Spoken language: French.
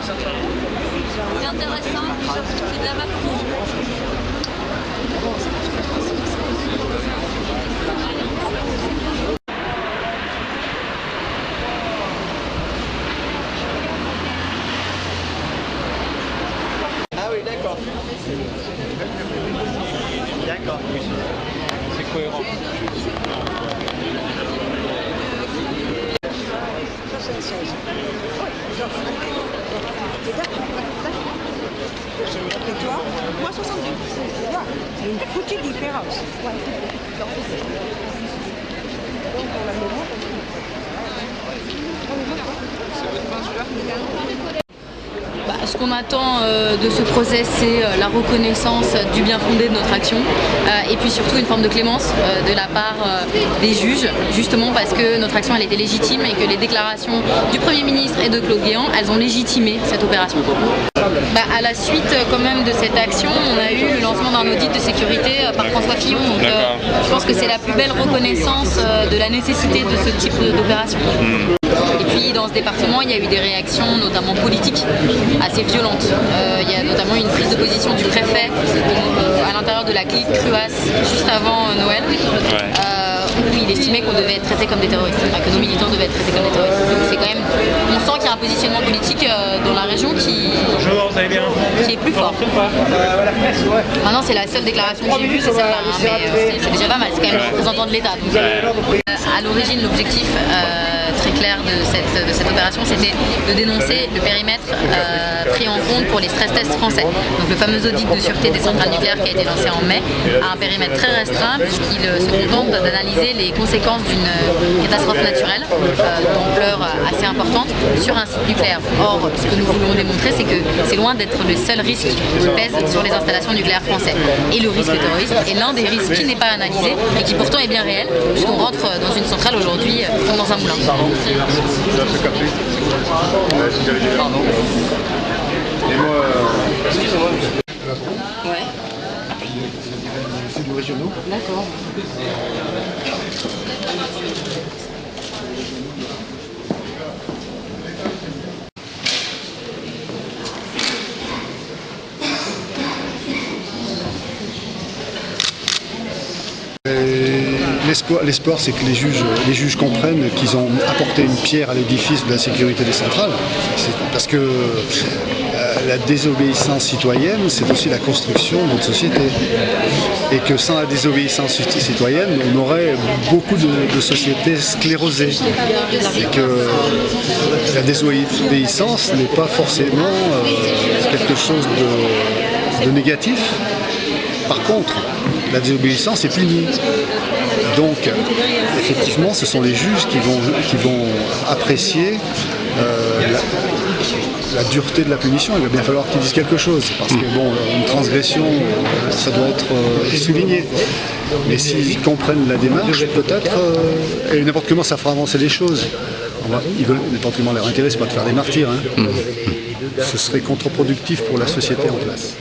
C'est intéressant, c'est de la macro. Ah oui, d'accord. D'accord. C'est cohérent. Et toi? Moi 62. Tu vois, c'est une foutue différence. Donc on la met C'est votre pain celui-là? Ce qu'on attend de ce procès, c'est la reconnaissance du bien fondé de notre action et puis surtout une forme de clémence de la part des juges, justement parce que notre action elle était légitime et que les déclarations du Premier ministre et de Claude Guéant, elles ont légitimé cette opération. À la suite quand même de cette action, on a eu le lancement d'un audit de sécurité par François Fillon. Donc je pense que c'est la plus belle reconnaissance de la nécessité de ce type d'opération. Et puis dans ce département, il y a eu des réactions, notamment politiques, assez violentes. Il y a notamment une prise de position du préfet à l'intérieur de la clique Cruas juste avant Noël, où il estimait qu'on devait être traités comme des terroristes, enfin, que nos militants devaient être traités comme des terroristes. Donc c'est quand même, on sent qu'il y a un positionnement politique dans la région qui est plus fort. Maintenant c'est la seule déclaration que j'ai vue, c'est celle-là, hein, mais c'est déjà pas mal, c'est quand même le représentant de l'État. À l'origine, l'objectif très clair de cette opération, c'était de dénoncer le périmètre pris en compte pour les stress tests français. Donc le fameux audit de sûreté des centrales nucléaires qui a été lancé en mai a un périmètre très restreint puisqu'il se contente d'analyser les conséquences d'une catastrophe naturelle d'ampleur assez importante sur un site nucléaire. Or, ce que nous voulons démontrer, c'est que c'est loin d'être le seul risque qui pèse sur les installations nucléaires françaises. Et le risque terroriste est l'un des risques qui n'est pas analysé et qui pourtant est bien réel, puisqu'on rentre dans une centrale aujourd'hui comme dans un moulin. Et moi, excusez-moi. Ouais. C'est du régionaux. D'accord. L'espoir, c'est que les juges comprennent qu'ils ont apporté une pierre à l'édifice de la sécurité des centrales. Parce que la désobéissance citoyenne, c'est aussi la construction de notre société. Et que sans la désobéissance citoyenne, on aurait beaucoup de sociétés sclérosées. Et que la désobéissance n'est pas forcément quelque chose de négatif. Par contre, la désobéissance est punie. Donc, effectivement, ce sont les juges qui vont apprécier la dureté de la punition. Il va bien falloir qu'ils disent quelque chose, parce que bon, une transgression, ça doit être souligné. Mais s'ils comprennent la démarche, peut-être, et n'importe comment ça fera avancer les choses. Ils veulent, n'importe comment, leur intérêt, c'est pas de faire des martyrs. Hein. Ce serait contre-productif pour la société en place.